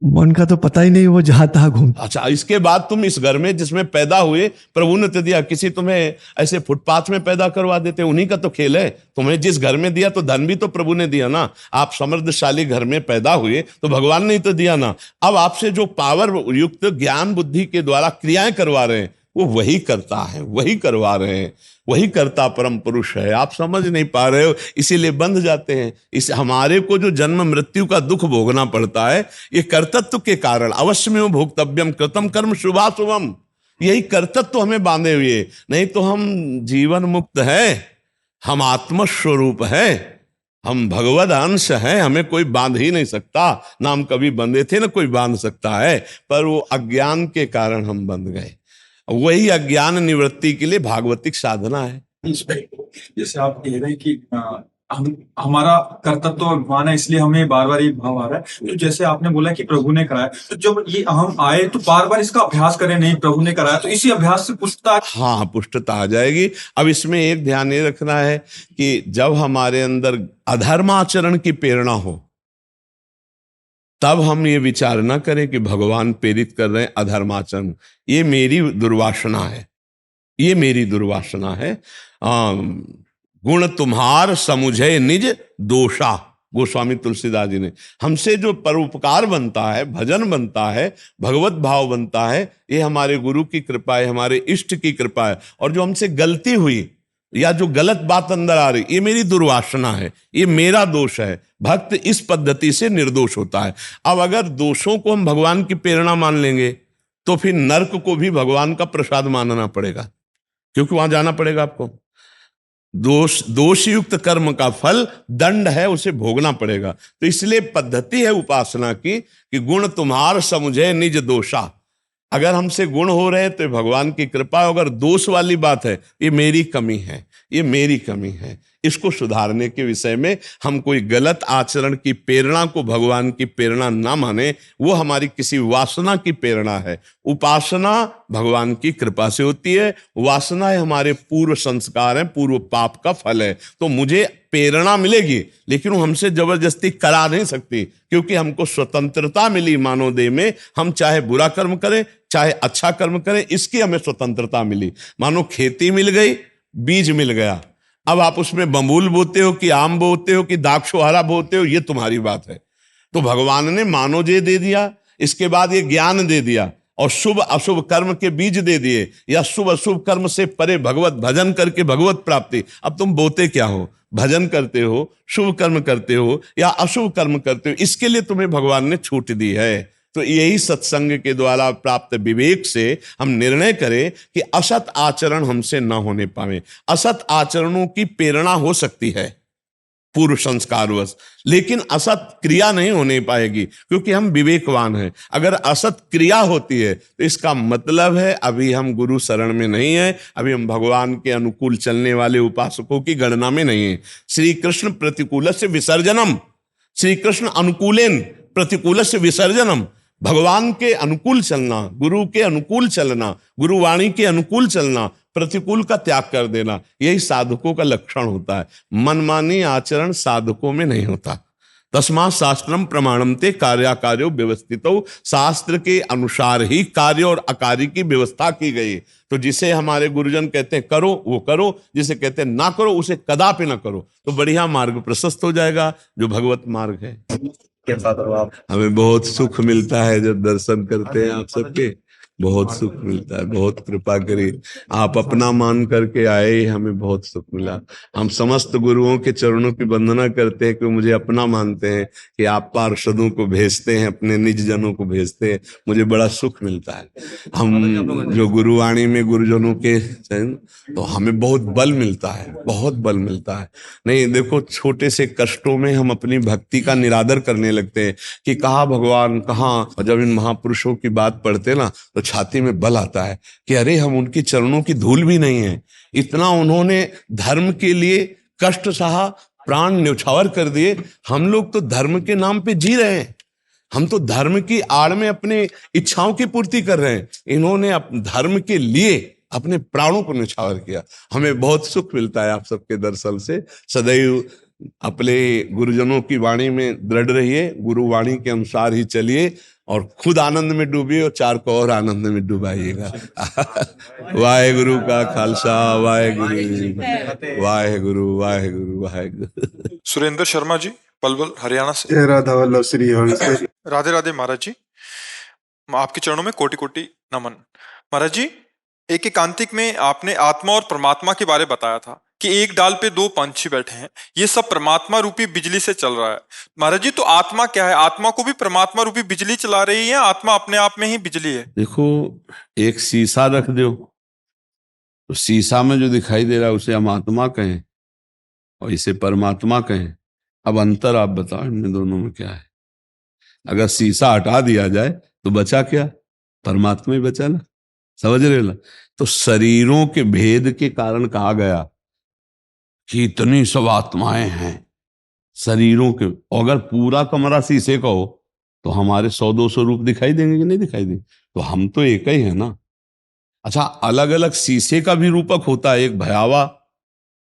मन का तो पता ही नहीं, वो जहां तहां घूमता। अच्छा, इसके बाद तुम इस घर में जिसमें पैदा हुए, प्रभु ने तो दिया। किसी तुम्हें ऐसे फुटपाथ में पैदा करवा देते, उन्हीं का तो खेल है। तुम्हें जिस घर में दिया तो धन भी तो प्रभु ने दिया ना। आप समृद्धशाली घर में पैदा हुए तो भगवान ने ही तो दिया ना। अब आपसे जो पावर युक्त ज्ञान बुद्धि के द्वारा क्रियाएं करवा रहे हैं, वो वही करता है, वही करवा रहे हैं, वही करता परम पुरुष है। आप समझ नहीं पा रहे हो, इसीलिए बंध जाते हैं। इस हमारे को जो जन्म मृत्यु का दुख भोगना पड़ता है, ये कर्तत्व के कारण। अवश्यमेव भोक्तव्यम कृतम कर्म शुभाशुभम, यही कर्तत्व हमें बांधे हुए। नहीं तो हम जीवन मुक्त है, हम आत्मस्वरूप है, हम भगवद अंश हैं, हमें कोई बांध ही नहीं सकता। ना हम कभी बंधे थे, ना कोई बांध सकता है। पर वो अज्ञान के कारण हम बंध गए। वही अज्ञान निवृत्ति के लिए भागवतिक साधना है। जैसे आप कह रहे हैं कि हमारा कर्तव्य तो भगवान है, इसलिए हमें बार बार ये भाव आ रहा है। तो जैसे आपने बोला कि प्रभु ने कराया, तो जब ये अहम आए तो बार बार इसका अभ्यास करें, नहीं प्रभु ने कराया, तो इसी अभ्यास से पुष्टता। हाँ, पुष्टता आ जाएगी। अब इसमें एक ध्यान ये रखना है कि जब हमारे अंदर अधर्माचरण की प्रेरणा हो, तब हम ये विचार ना करें कि भगवान प्रेरित कर रहे हैं अधर्माचरण। ये मेरी दुर्वासना है, ये मेरी दुर्वासना है। गुण तुम्हार समुझे निज दोषा। गोस्वामी तुलसीदास जी ने, हमसे जो परोपकार बनता है, भजन बनता है, भगवत भाव बनता है, ये हमारे गुरु की कृपा है, हमारे इष्ट की कृपा है। और जो हमसे गलती हुई या जो गलत बात अंदर आ रही, ये मेरी दुर्वासना है, ये मेरा दोष है। भक्त इस पद्धति से निर्दोष होता है। अब अगर दोषों को हम भगवान की प्रेरणा मान लेंगे तो फिर नर्क को भी भगवान का प्रसाद मानना पड़ेगा, क्योंकि वहां जाना पड़ेगा आपको। दोषयुक्त कर्म का फल दंड है, उसे भोगना पड़ेगा। तो इसलिए पद्धति है उपासना की कि गुण तुम्हार समुझे निज दोषा। अगर हमसे गुण हो रहे हैं तो भगवान की कृपा है, अगर दोष वाली बात है, ये मेरी कमी है, ये मेरी कमी है। इसको सुधारने के विषय में हम कोई गलत आचरण की प्रेरणा को भगवान की प्रेरणा ना माने, वो हमारी किसी वासना की प्रेरणा है। उपासना भगवान की कृपा से होती है, वासना है हमारे पूर्व संस्कार है, पूर्व पाप का फल है। तो मुझे प्रेरणा मिलेगी, लेकिन वो हमसे जबरदस्ती करा नहीं सकती, क्योंकि हमको स्वतंत्रता मिली मानव देह में। हम चाहे बुरा कर्म करें, चाहे अच्छा कर्म करें, इसकी हमें स्वतंत्रता मिली। मानो खेती मिल गई, बीज मिल गया, अब आप उसमें बबूल बोते हो कि आम बोते हो कि दाक्षोहारा बोते हो, ये तुम्हारी बात है। तो भगवान ने मानवजय दे दिया, इसके बाद ये ज्ञान दे दिया, और शुभ अशुभ कर्म के बीज दे दिए, या शुभ अशुभ कर्म से परे भगवत भजन करके भगवत प्राप्ति। अब तुम बोते क्या हो, भजन करते हो, शुभ कर्म करते हो या अशुभ कर्म करते हो, इसके लिए तुम्हें भगवान ने छूट दी है। तो यही सत्संग के द्वारा प्राप्त विवेक से हम निर्णय करें कि असत आचरण हमसे न होने पावे। असत आचरणों की प्रेरणा हो सकती है पूर्व संस्कारवश, लेकिन असत क्रिया नहीं होने पाएगी, क्योंकि हम विवेकवान हैं। अगर असत क्रिया होती है तो इसका मतलब है अभी हम गुरु शरण में नहीं है, अभी हम भगवान के अनुकूल चलने वाले उपासकों की गणना में नहीं है। श्री कृष्ण प्रतिकूलस्य विसर्जनम, श्री कृष्ण अनुकूलेन प्रतिकूलस्य विसर्जनम। भगवान के अनुकूल चलना, गुरु के अनुकूल चलना, गुरुवाणी के अनुकूल चलना, प्रतिकूल का त्याग कर देना, यही साधकों का लक्षण होता है। मनमानी आचरण साधकों में नहीं होता। तस्मात् शास्त्रम प्रमाणमते कार्याकार्यो व्यवस्थितो, शास्त्र के अनुसार ही कार्य और अकार्य की व्यवस्था की गई। तो जिसे हमारे गुरुजन कहते हैं करो वो करो, जिसे कहते हैं ना करो उसे कदापि ना करो, तो बढ़िया मार्ग प्रशस्त हो जाएगा, जो भगवत मार्ग है। हमें बहुत सुख मिलता है जब दर्शन करते हैं आप सबके, बहुत सुख मिलता है। बहुत कृपा करी, आप अपना मान करके आए, हमें बहुत सुख मिला। हम समस्त गुरुओं के चरणों की वंदना करते हैं कि मुझे अपना मानते हैं, कि आप पार्षदों को भेजते हैं, अपने निज जनों को भेजते हैं, मुझे बड़ा सुख मिलता है। हम जो गुरुवाणी में गुरुजनों के, तो हमें बहुत बल मिलता है, बहुत बल मिलता है। नहीं देखो, छोटे से कष्टों में हम अपनी भक्ति का निरादर करने लगते हैं कि कहाँ भगवान कहाँ। और जब इन महापुरुषों की बात पढ़ते ना तो छाती में बल आता है कि अरे हम उनकी चरणों की धूल भी नहीं है। इतना उन्होंने धर्म के लिए कष्ट सहा, प्राण न्यौछावर कर दिए। हम लोग तो धर्म के नाम पे जी रहे हैं, हम तो धर्म की आड़ में अपने इच्छाओं की पूर्ति कर रहे हैं। इन्होंने धर्म के लिए अपने प्राणों को न्यौछावर किया। हमें बहुत सुख मिलता है आप सबके दर्शन से। सदैव अपने गुरुजनों की वाणी में दृढ़ रहिए, गुरु वाणी के अनुसार ही चलिए, और खुद आनंद में डूबिए और चार को और आनंद में डुबाइएगा। वाहेगुरु का खालसा, वाहेगुरु, वाहेगुरु, वाहेगुरु, वाहेगुरु। सुरेंद्र शर्मा जी, पलवल, हरियाणा से। जय राधा वल्लभ श्री हरि से। राधे राधे महाराज जी, आपके चरणों में कोटि कोटि नमन। महाराज जी, एक एकांतिक में आपने आत्मा और परमात्मा के बारे बताया था कि एक डाल पे दो पंछी बैठे हैं, ये सब परमात्मा रूपी बिजली से चल रहा है। महाराज जी, तो आत्मा क्या है? आत्मा को भी परमात्मा रूपी बिजली चला रही है, आत्मा अपने आप में ही बिजली है? देखो, एक शीशा रख दो तो शीशा में जो दिखाई दे रहा है उसे हम आत्मा कहें और इसे परमात्मा कहें। अब अंतर आप बताओ इन दोनों में क्या है? अगर शीशा हटा दिया जाए तो बचा क्या? परमात्मा ही बचा ना, समझ रहे ना? तो शरीरों के भेद के कारण कहा गया कि इतनी सब आत्माएं हैं शरीरों के। अगर पूरा कमरा शीशे का हो तो हमारे 100-200 रूप दिखाई देंगे कि नहीं दिखाई देंगे? तो हम तो एक ही है ना। अच्छा, अलग अलग शीशे का भी रूपक होता है, एक भयावह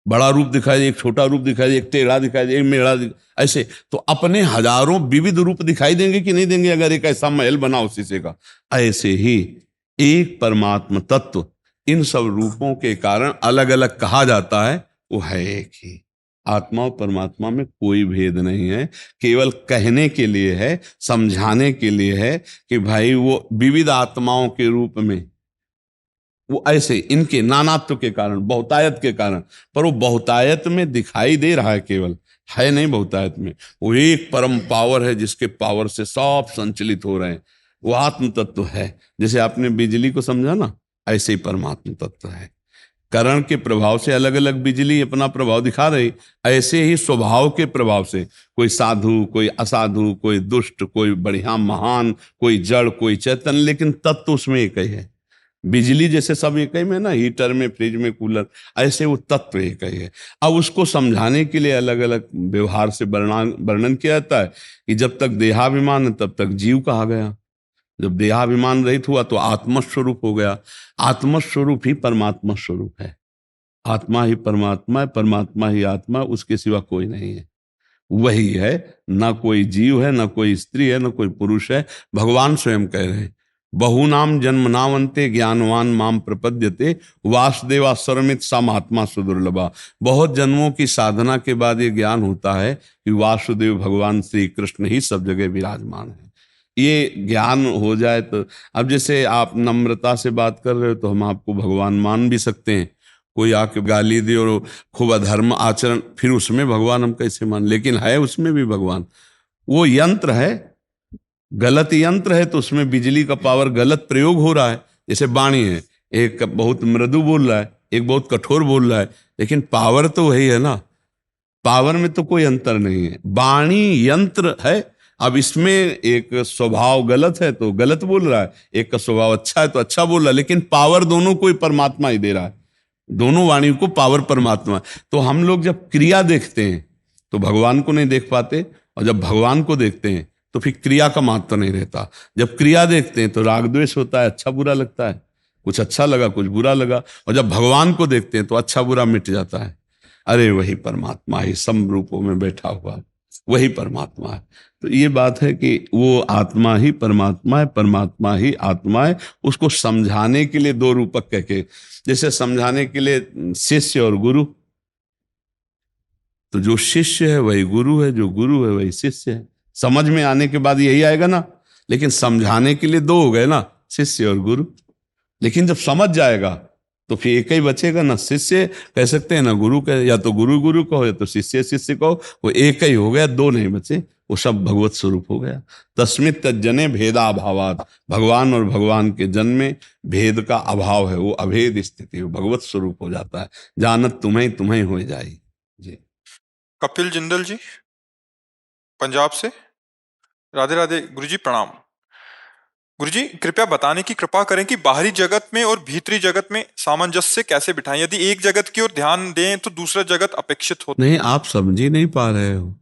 बड़ा रूप दिखाई दे, एक छोटा रूप दिखाई दे, एक टेढ़ा दिखाई दे, एक मेढ़ा ऐसे। तो अपने हजारों विविध रूप दिखाई देंगे कि नहीं देंगे अगर एक ऐसा महल बना शीशे का? ऐसे ही एक परमात्मा तत्व इन सब रूपों के कारण अलग अलग कहा जाता है, वो है एक ही। आत्मा और परमात्मा में कोई भेद नहीं है, केवल कहने के लिए है, समझाने के लिए है कि भाई वो विविध आत्माओं के रूप में, वो ऐसे इनके नानात्व के कारण, बहुतायत के कारण, पर वो बहुतायत में दिखाई दे रहा है, केवल है नहीं बहुतायत में। वो एक परम पावर है जिसके पावर से सब संचलित हो रहे हैं, वो आत्म तत्व है। जैसे आपने बिजली को समझा ना, ऐसे ही परमात्म तत्व है। करण के प्रभाव से अलग अलग बिजली अपना प्रभाव दिखा रही, ऐसे ही स्वभाव के प्रभाव से कोई साधु, कोई असाधु, कोई दुष्ट, कोई बढ़िया महान, कोई जड़, कोई चेतन, लेकिन तत्व उसमें एक ही है। बिजली जैसे सब एक ही में ना, हीटर में, फ्रिज में, कूलर, ऐसे वो तत्व एक ही है। अब उसको समझाने के लिए अलग अलग व्यवहार से वर्णन किया जाता है कि जब तक देहाभिमान है तब तक जीव कहा गया, जब देहाभिमान रहित हुआ तो आत्मस्वरूप हो गया। आत्मस्वरूप ही परमात्मा स्वरूप है। आत्मा ही परमात्मा है, परमात्मा ही आत्मा है, उसके सिवा कोई नहीं है। वही है, ना कोई जीव है, ना कोई स्त्री है, ना कोई पुरुष है। भगवान स्वयं कह रहे हैं, बहुनाम जन्म नावंते ज्ञानवान माम प्रपद्यते वासुदेवा सर्वमित सम आत्मा सुदुर्लभा। बहुत जन्मों की साधना के बाद ये ज्ञान होता है कि वासुदेव भगवान श्री कृष्ण ही सब जगह विराजमान है। ये ज्ञान हो जाए तो, अब जैसे आप नम्रता से बात कर रहे हो तो हम आपको भगवान मान भी सकते हैं। कोई आके गाली दे और खूब अधर्म आचरण, फिर उसमें भगवान हम कैसे मान, लेकिन है उसमें भी भगवान। वो यंत्र है, गलत यंत्र है तो उसमें बिजली का पावर गलत प्रयोग हो रहा है। जैसे वाणी है, एक बहुत मृदु बोल रहा है, एक बहुत कठोर बोल रहा है, लेकिन पावर तो वही है ना। पावर में तो कोई अंतर नहीं है, वाणी यंत्र है। अब इसमें एक स्वभाव गलत है तो गलत बोल रहा है, एक का स्वभाव अच्छा है तो अच्छा बोल रहा है, लेकिन पावर दोनों को ही परमात्मा ही दे रहा है। दोनों वाणी को पावर परमात्मा। तो हम लोग जब क्रिया देखते हैं तो भगवान को नहीं देख पाते, और जब भगवान को देखते हैं तो फिर क्रिया का महत्व नहीं रहता। जब क्रिया देखते हैं तो राग द्वेष होता है, अच्छा बुरा लगता है, कुछ अच्छा लगा कुछ बुरा लगा। और जब भगवान को देखते हैं तो अच्छा बुरा मिट जाता है। अरे वही परमात्मा ही सम रूपों में बैठा हुआ, वही परमात्मा है। तो ये बात है कि वो आत्मा ही परमात्मा है, परमात्मा ही आत्मा है। उसको समझाने के लिए दो रूपक कह के, जैसे समझाने के लिए शिष्य और गुरु, तो जो शिष्य है वही गुरु है, जो गुरु है वही शिष्य है। समझ में आने के बाद यही आएगा ना, लेकिन समझाने के लिए दो हो गए ना, शिष्य और गुरु। लेकिन जब समझ जाएगा तो फिर एक ही बचेगा ना, शिष्य कह सकते हैं ना गुरु कह, या तो गुरु गुरु कहो या तो शिष्य शिष्य कहो, वो एक ही हो गया, दो नहीं बचे, वो सब भगवत स्वरूप हो गया। तस्मित् तज्जने भेदाभावात्, भगवान और भगवान के जन्म में भेद का अभाव है, वो अभेद स्थिति, वो भगवत स्वरूप हो जाता है। जानत तुम्हें तुम्हें हो जाए। जी कपिल जिंदल जी पंजाब से, राधे राधे गुरुजी, प्रणाम। गुरुजी कृपया बताने की कृपा करें कि बाहरी जगत में और भीतरी जगत में सामंजस्य कैसे बिठाएं। यदि एक जगत की ओर ध्यान दें तो दूसरा जगत अपेक्षित होता नहीं, आप समझ ही नहीं पा रहे हो।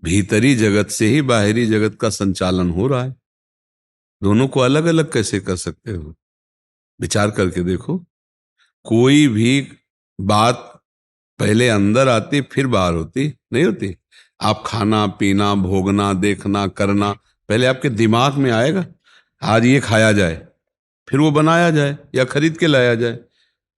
भीतरी जगत से ही बाहरी जगत का संचालन हो रहा है, दोनों को अलग अलग कैसे कर सकते हो? विचार करके देखो। कोई भी बात पहले अंदर आती फिर बाहर होती नहीं होती। आप खाना पीना भोगना देखना करना पहले आपके दिमाग में आएगा, आज ये खाया जाए, फिर वो बनाया जाए या खरीद के लाया जाए।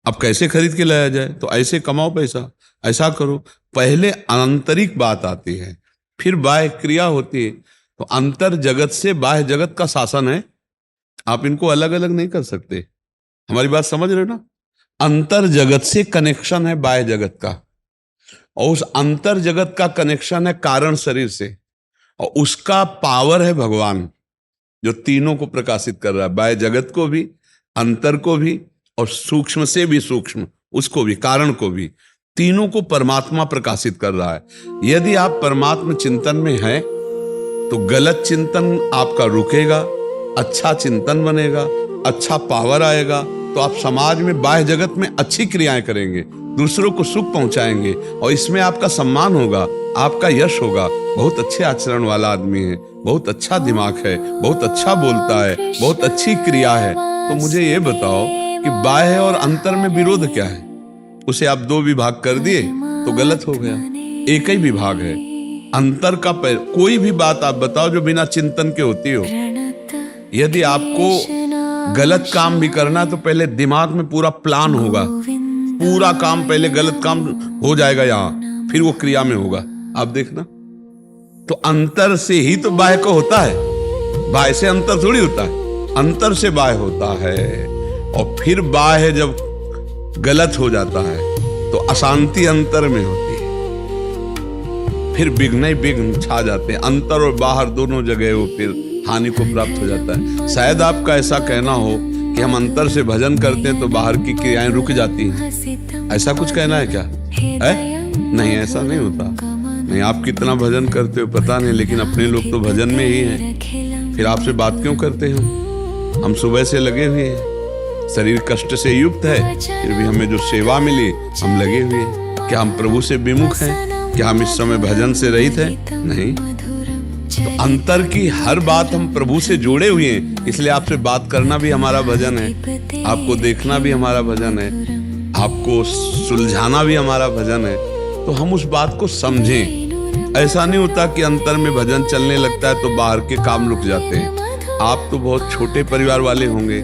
अब कैसे खरीद के लाया जाए? तो ऐसे कमाओ पैसा, ऐसा करो। पहले आंतरिक बात आती है, फिर बाह्य क्रिया होती है। तो अंतर जगत से बाह्य जगत का शासन है, आप इनको अलग अलग नहीं कर सकते। हमारी बात समझ रहे हो ना? अंतर जगत से कनेक्शन है बाह्य जगत का, और उस अंतर जगत का कनेक्शन है कारण शरीर से, और उसका पावर है भगवान, जो तीनों को प्रकाशित कर रहा है, बाह्य जगत को भी, अंतर को भी, और सूक्ष्म से भी सूक्ष्म उसको भी, कारण को भी। तीनों को परमात्मा प्रकाशित कर रहा है। यदि आप परमात्मा चिंतन में हैं तो गलत चिंतन आपका रुकेगा, अच्छा चिंतन बनेगा, अच्छा पावर आएगा, तो आप समाज में बाह्य जगत में अच्छी क्रियाएं करेंगे, दूसरों को सुख पहुंचाएंगे, और इसमें आपका सम्मान होगा, आपका यश होगा। बहुत अच्छे आचरण वाला आदमी है, बहुत अच्छा दिमाग है, बहुत अच्छा बोलता है, बहुत अच्छी क्रिया है। तो मुझे ये बताओ कि बाह्य और अंतर में विरोध क्या है? उसे आप दो विभाग कर दिए तो गलत हो गया। एक ही विभाग है अंतर का। कोई भी बात आप बताओ जो बिना चिंतन के होती हो। यदि आपको गलत काम भी करना तो पहले दिमाग में पूरा प्लान होगा पूरा काम, पहले गलत काम हो जाएगा यहाँ, फिर वो क्रिया में होगा। आप देखना, तो अंतर से ही तो बाह्य को होता है, बाह्य से अंतर थोड़ी होता है, अंतर से बाह्य होता है। और फिर बाह्य जब गलत हो जाता है तो अशांति अंतर में होती है, फिर विघ्न ही विघ्न छा जाते हैं। अंतर और बाहर दोनों जगह वो फिर हानि को प्राप्त हो जाता है। शायद आपका ऐसा कहना हो कि हम अंतर से भजन करते हैं तो बाहर की क्रियाएं रुक जाती हैं, ऐसा कुछ कहना है क्या? है? नहीं, ऐसा नहीं होता। नहीं, आप कितना भजन करते हो पता नहीं, लेकिन अपने लोग तो भजन में ही हैं। फिर आपसे बात क्यों करते हैं? हम सुबह से लगे हुए हैं, शरीर कष्ट से युक्त है, फिर भी हमें जो सेवा मिली हम लगे हुए हैं। क्या हम प्रभु से विमुख हैं? क्या हम इस समय भजन से रहित हैं? नहीं। तो अंतर की हर बात हम प्रभु से जोड़े हुए हैं, इसलिए आपसे बात करना भी हमारा भजन है, आपको देखना भी हमारा भजन है, आपको सुलझाना भी हमारा भजन है। तो हम उस बात को समझें। ऐसा नहीं होता कि अंतर में भजन चलने लगता है तो बाहर के काम रुक जाते हैं। आप तो बहुत छोटे परिवार वाले होंगे।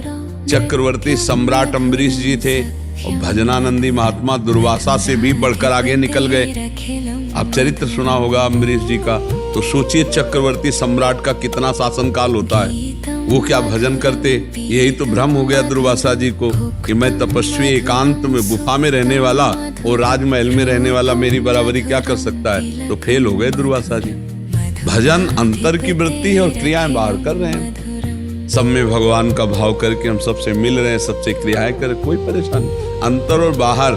चक्रवर्ती सम्राट अम्बरीश जी थे और भजनानंदी महात्मा दुर्वासा से भी बढ़कर आगे निकल गए। आप चरित्र सुना होगा अम्बरीश जी का, तो सोचिए चक्रवर्ती सम्राट का कितना शासनकाल होता है। वो क्या भजन करते? यही तो भ्रम हो गया दुर्वासा जी को कि मैं तपस्वी एकांत में गुफा में रहने वाला और राजमहल में रहने वाला मेरी बराबरी क्या कर सकता है। तो फेल हो गए दुर्वासा जी। भजन अंतर की वृत्ति है और क्रियाएं बाहर कर रहे हैं। सब में भगवान का भाव करके हम सबसे मिल रहे हैं, सबसे क्रियाएं कर, कोई परेशानी। अंतर और बाहर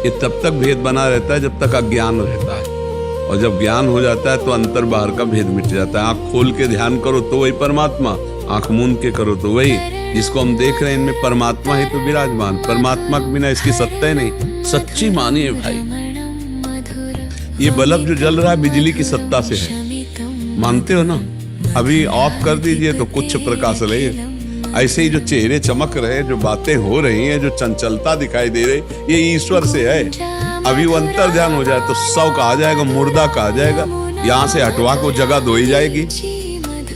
ये तब तक भेद बना रहता है जब तक अज्ञान रहता है, और जब ज्ञान हो जाता है तो अंतर बाहर का भेद मिट जाता है। आंख खोल के ध्यान करो तो वही परमात्मा, आंख मूंद के करो तो वही। जिसको हम देख रहे हैं इनमें परमात्मा ही तो विराजमान, परमात्मा के बिना इसकी सत्ता ही नहीं। सच्ची मानिए भाई, ये बल्ब जो जल रहा है बिजली की सत्ता से है, मानते हो ना? अभी ऑफ कर दीजिए तो कुछ प्रकाश रहे। ऐसे ही जो चेहरे चमक रहे, जो बातें हो रही हैं, जो चंचलता दिखाई दे रही, ये ईश्वर से है। अभी वो अंतर ध्यान हो जाए तो शव कहा जाएगा, मुर्दा कहा जाएगा, यहाँ से हटवा को जगह धोई जाएगी।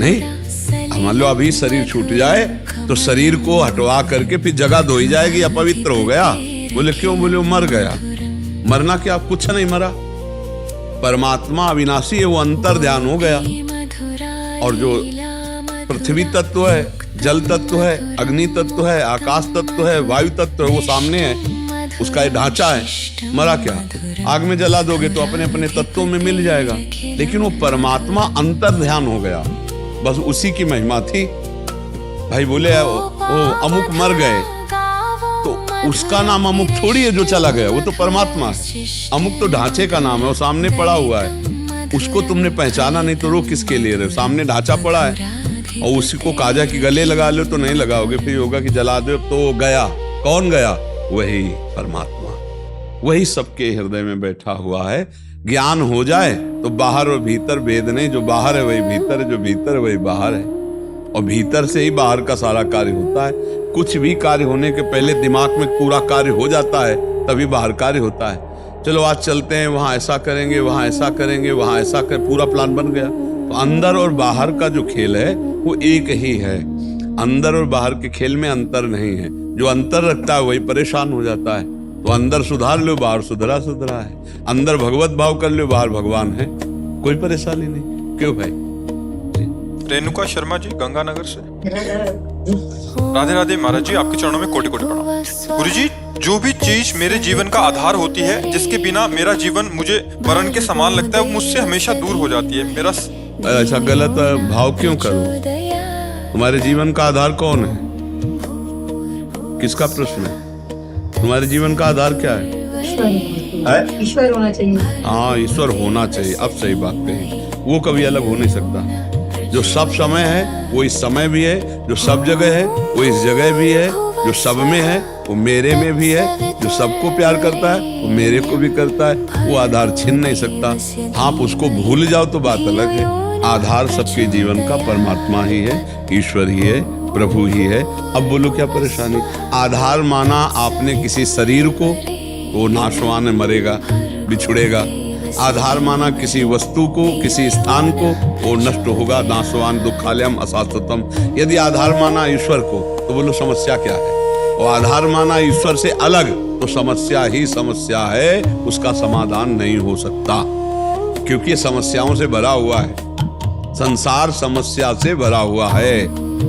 नहीं, मान लो अभी शरीर छूट जाए तो शरीर को हटवा करके फिर जगह धोई जाएगी, अपवित्र हो गया। बोले क्यों? बोले वो मर गया। मरना क्या? कुछ नहीं मरा। परमात्मा अविनाशी है, वो अंतर ध्यान हो गया। और जो पृथ्वी तत्व है, जल तत्व है, अग्नि तत्व है, आकाश तत्व है, वायु तत्व है, वो सामने है, उसका ये ढांचा है। मरा क्या? आग में जला दोगे तो अपने अपने तत्वों में मिल जाएगा। लेकिन वो परमात्मा अंतर ध्यान हो गया, बस उसी की महिमा थी। भाई बोले वो अमुक मर गए तो उसका नाम अमुक थोड़ी है जो चला गया, वो तो परमात्मा है। अमुक तो ढांचे का नाम है, वो सामने पड़ा हुआ है, उसको तुमने पहचाना नहीं तो रो किसके लिए रहे? सामने ढांचा पड़ा है, और उसी को काजा की गले लगा लो तो नहीं लगाओगे, फिर होगा कि जला दो तो गया। कौन गया? वही परमात्मा, वही सबके हृदय में बैठा हुआ है। ज्ञान हो जाए तो बाहर और भीतर भेद नहीं, जो बाहर है वही भीतर है, जो भीतर है वही बाहर है, और भीतर से ही बाहर का सारा कार्य होता है। कुछ भी कार्य होने के पहले दिमाग में पूरा कार्य हो जाता है, तभी बाहर कार्य होता है। चलो आज चलते हैं, वहां ऐसा करेंगे, वहां ऐसा करेंगे, वहां ऐसा कर, पूरा प्लान बन गया। तो अंदर और बाहर का जो खेल है वो एक ही है। अंदर और बाहर के खेल में अंतर नहीं है। जो अंतर रखता है वही परेशान हो जाता है। तो अंदर सुधार लो, बाहर सुधरा सुधरा है। अंदर भगवत भाव कर लो, बाहर भगवान है, कोई परेशानी नहीं। क्यों भाई? रेणुका शर्मा जी गंगानगर से। राधे राधे महाराज जी, आपके चरणों में कोटि कोटि प्रणाम। गुरु जी, जो भी चीज मेरे जीवन का आधार होती है, जिसके बिना मेरा जीवन मुझे मरण के समान लगता है, वो मुझसे हमेशा दूर हो जाती है। मेरा ऐसा गलत भाव क्यों करो? तुम्हारे जीवन का आधार कौन है? किसका प्रश्न है? तुम्हारे जीवन का आधार क्या है? ईश्वर होना चाहिए। हाँ, ईश्वर होना चाहिए। अब सही बात कही, वो कभी अलग हो नहीं सकता। जो सब समय है वो इस समय भी है, जो सब जगह है वो इस जगह भी है, जो सब में है वो मेरे में भी है, जो सबको प्यार करता है वो मेरे को भी करता है। वो आधार छीन नहीं सकता। आप उसको भूल जाओ तो बात अलग है। आधार सबके जीवन का परमात्मा ही है, ईश्वर ही है, प्रभु ही है। अब बोलो क्या परेशानी? आधार माना आपने किसी शरीर को, वो नाशवान है, मरेगा, बिछुड़ेगा। आधार माना किसी वस्तु को, किसी स्थान को, वो नष्ट होगा, नाशवान, दुखालयम, अशाश्वतम। यदि आधार माना ईश्वर को तो बोलो समस्या क्या है? और आधार माना ईश्वर से अलग, तो समस्या ही समस्या है, उसका समाधान नहीं हो सकता, क्योंकि ये समस्याओं से भरा हुआ है। संसार समस्या से भरा हुआ है।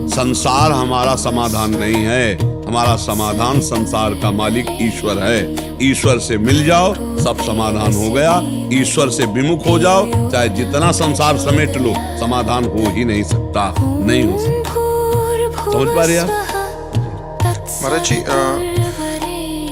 संसार हमारा समाधान नहीं है, हमारा समाधान संसार का मालिक ईश्वर है। ईश्वर से मिल जाओ, सब समाधान हो गया। ईश्वर से विमुख हो जाओ, चाहे जितना संसार समेट लो, समाधान हो ही नहीं सकता, नहीं हो सकता। समझ पा रहे आप? महाराज जी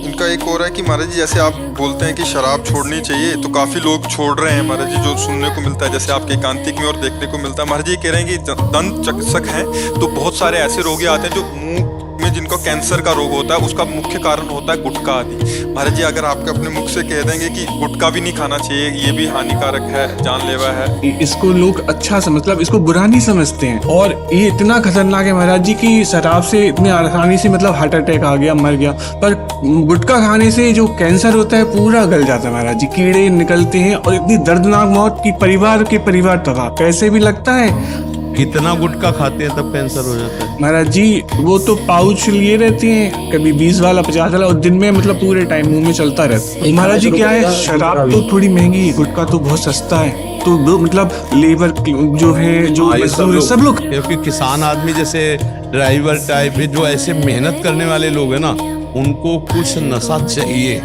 इनका एक और है कि महाराज जी जैसे आप बोलते हैं कि शराब छोड़नी चाहिए, तो काफ़ी लोग छोड़ रहे हैं महाराज जी, जो सुनने को मिलता है, जैसे आपके एकांतिक में और देखने को मिलता है। महाराज जी कह रहे हैं कि दंत चिकित्सक हैं तो बहुत सारे ऐसे रोगी आते हैं जो मुंह में जिनको कैंसर का रोग होता है, उसका मुख्य कारण होता है गुटखा आदि। महाराज जी अगर आपके अपने मुख से कह देंगे कि गुटखा भी नहीं खाना चाहिए, ये भी हानिकारक है, जानलेवा है, इसको लोग अच्छा मतलब इसको बुरा नहीं समझते हैं, और ये इतना खतरनाक है महाराज जी कि शराब से इतने आसानी से मतलब हार्ट अटैक आ गया, मर गया, पर गुटखा खाने से जो कैंसर होता है पूरा गल जाता है महाराज जी, कीड़े निकलते हैं और इतनी दर्दनाक मौत की परिवार तबाह। पैसे भी लगता है। कितना गुटखा खाते हैं तब कैंसर हो जाता है? महाराज जी वो तो पाउच लिए रहते हैं, कभी 20 वाला 50 वाला, और दिन में मतलब पूरे टाइम मुंह में चलता रहता है। महाराज जी क्या है, शराब तो थोड़ी महंगी, गुटखा तो बहुत सस्ता है, तो मतलब लेबर जो है, जो मजदूर सब लोग, क्योंकि किसान आदमी जैसे ड्राइवर टाइप है, जो ऐसे मेहनत करने वाले लोग हैं ना, उनको कुछ नशा चाहिए।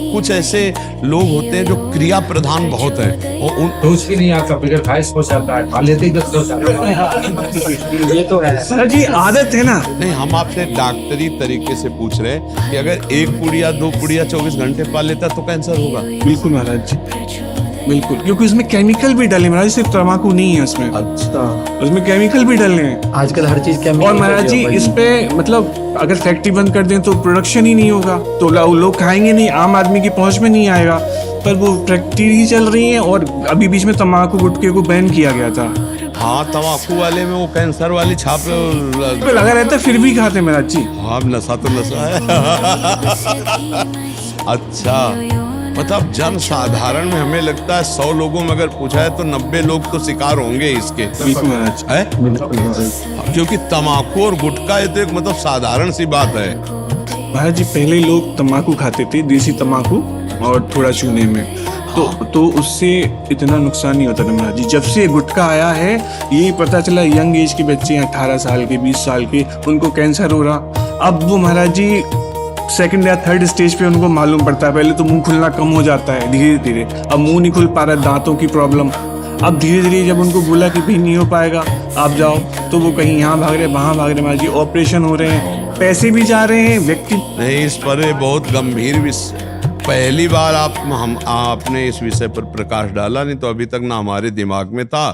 कुछ ऐसे लोग होते हैं जो क्रिया प्रधान बहुत है, और उन कुछ भी नहीं आता, बिगड़ खाइश हो जाता है, खा लेते ही 10 हो जाता है। ये तो है महाराज जी आदत है ना। नहीं, हम आपसे डॉक्टरी तरीके से पूछ रहे हैं कि अगर 1 पुड़िया 2 पुड़िया 24 घंटे पा लेता तो कैंसर होगा? बिल्कुल महाराज जी, बिल्कुल, क्योंकि उसमें केमिकल भी डले महाराज, सिर्फ तम्बाकू नहीं है उसमें, अच्छा, उसमें केमिकल भी डले हैं। आजकल हर चीज और महाराज जी इस पे मतलब अगर फैक्ट्री बंद कर दें तो प्रोडक्शन ही नहीं होगा, तो लोग खाएंगे नहीं, आम आदमी की पहुंच में नहीं आएगा, पर वो फैक्ट्री ही चल रही है। और अभी बीच में तम्बाकू गुटखे को बैन किया गया था। हाँ, तम्बाकू वाले में वो कैंसर वाली छाप पे लगा रहता है, फिर भी खाते महाराज जी। हाँ, नशा तो नशा है। अच्छा, मतलब जन साधारण में हमें लगता है 100 लोगों में अगर पूछा है तो 90 लोग तो शिकार होंगे इसके, बिल्कुल महाराज, है? क्योंकि तम्बाकू और गुटखा ये तो एक मतलब साधारण सी बात है। महाराज जी पहले लोग तम्बाकू खाते थे, देसी तम्बाकू और थोड़ा चूने में, तो उससे इतना नुकसान नहीं होता था महाराज जी। जब से गुटखा आया है, ये पता चला यंग एज के बच्चे हैं, 18 साल के, 20 साल के, उनको कैंसर हो रहा। अब वो महाराज जी सेकंड या थर्ड स्टेज पे उनको मालूम पड़ता है। पहले तो मुंह खुलना कम हो जाता है धीरे धीरे, अब मुंह नहीं खुल पा रहा, दांतों की प्रॉब्लम। अब धीरे धीरे जब उनको बोला कि भाई नहीं हो पाएगा, आप जाओ, तो वो कहीं यहाँ भाग रहे, वहाँ भाग रहे महाराज जी, ऑपरेशन हो रहे हैं, पैसे भी जा रहे हैं, व्यक्ति नहीं। इस पर ये बहुत गंभीर विषय, पहली बार आपने इस विषय पर प्रकाश डाला, नहीं तो अभी तक ना हमारे दिमाग में था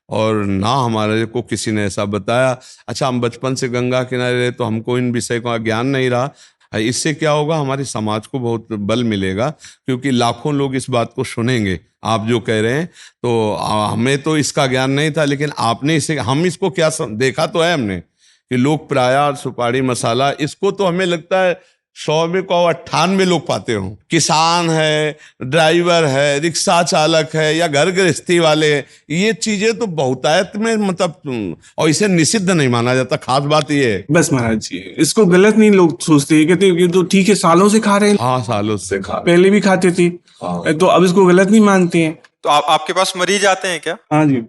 और ना हमारे को किसी ने ऐसा बताया। अच्छा, हम बचपन से गंगा किनारे रहे तो हमको इन विषय का ज्ञान नहीं रहा। इससे क्या होगा, हमारे समाज को बहुत बल मिलेगा, क्योंकि लाखों लोग इस बात को सुनेंगे आप जो कह रहे हैं। तो हमें तो इसका ज्ञान नहीं था, लेकिन आपने इसे, हम इसको क्या देखा तो है हमने कि लोग प्रायः सुपारी मसाला, इसको तो हमें लगता है 100 में को 98 लोग पाते हो। किसान है, ड्राइवर है, रिक्शा चालक है, या घर गृहस्थी वाले, ये चीजें तो बहुतायत में मतलब, और इसे निषिद्ध नहीं माना जाता। खास बात ये है। बस महाराज जी इसको गलत नहीं लोग सोचते हैं, कहते ये तो ठीक है, सालों से खा रहे हैं। हाँ, सालों से खा, पहले भी खाते थे, तो अब इसको गलत नहीं मानते हैं। तो आपके पास मरीज आते हैं क्या? हाँ जी,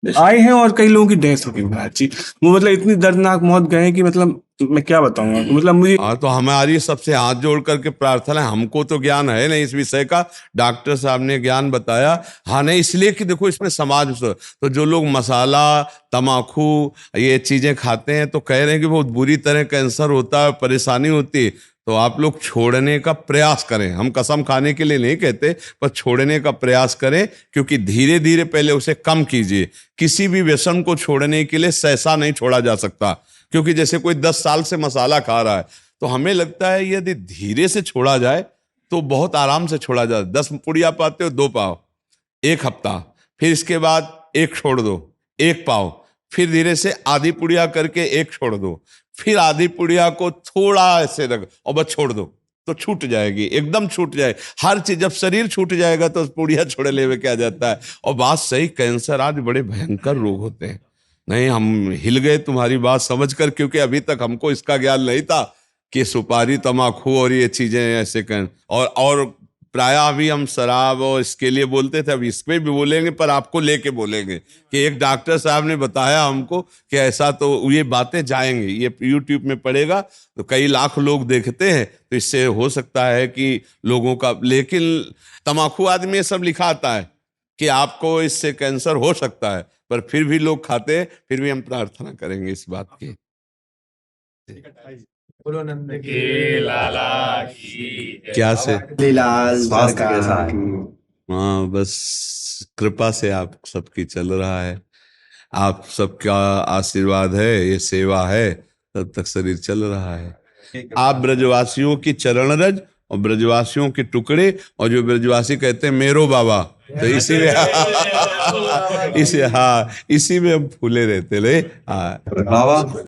आए हैं, और कई लोगों की डेथ हो गई महाराज जी। वो मतलब इतनी दर्दनाक मौत गए कि मतलब मैं क्या बताऊंगा, मतलब मुझे। हाँ, तो हमारी सबसे हाथ जोड़ करके प्रार्थना है, हमको तो ज्ञान है नहीं इस विषय का, डॉक्टर साहब ने ज्ञान बताया। हाँ, नहीं इसलिए कि देखो इसमें समाज, तो जो लोग मसाला, तम्बाकू ये चीजें खाते हैं तो कह रहे हैं कि बहुत बुरी तरह कैंसर होता है, परेशानी होती है। तो आप लोग छोड़ने का प्रयास करें, हम कसम खाने के लिए नहीं कहते, पर छोड़ने का प्रयास करें, क्योंकि धीरे धीरे पहले उसे कम कीजिए। किसी भी व्यसन को छोड़ने के लिए सहसा नहीं छोड़ा जा सकता, क्योंकि जैसे कोई 10 साल से मसाला खा रहा है, तो हमें लगता है यदि धीरे से छोड़ा जाए तो बहुत आराम से छोड़ा जाए। 10 पुड़िया पाते हो, 2 पाओ 1 हफ्ता, फिर इसके बाद 1 छोड़ दो, 1 पाओ, फिर धीरे से आधी पुड़िया करके 1 छोड़ दो, फिर आधी पुड़िया को थोड़ा ऐसे रख और बस छोड़ दो, तो छूट जाएगी, एकदम छूट जाए हर चीज। जब शरीर छूट जाएगा तो पुड़िया छोड़े लेवे क्या जाता है। और बात सही, कैंसर आज बड़े भयंकर रोग होते हैं। नहीं, हम हिल गए तुम्हारी बात समझकर, क्योंकि अभी तक हमको इसका ज्ञान नहीं था। कि सुपारी तमाकू और ये चीजें ऐसे कर, और प्रायः अभी हम शराब और इसके लिए बोलते थे, अब इस पे भी बोलेंगे, पर आपको लेके बोलेंगे कि एक डॉक्टर साहब ने बताया हमको कि ऐसा, तो ये बातें जाएंगी, ये यूट्यूब में पड़ेगा तो कई लाख लोग देखते हैं, तो इससे हो सकता है कि लोगों का, लेकिन तमाकू आदमी ये सब लिखा आता है कि आपको इससे कैंसर हो सकता है, पर फिर भी लोग खाते हैं, फिर भी हम प्रार्थना करेंगे इस बात की। क्या से हाँ, बस कृपा से आप सबकी चल रहा है, आप सबका आशीर्वाद है, ये सेवा है, तब तक शरीर चल रहा है। आप ब्रजवासियों की चरण रज और ब्रजवासियों के टुकड़े, और जो ब्रजवासी कहते हैं मेरो बाबा, तो इसी में इसी में हम फूले रहते ले। हाँ बाबा।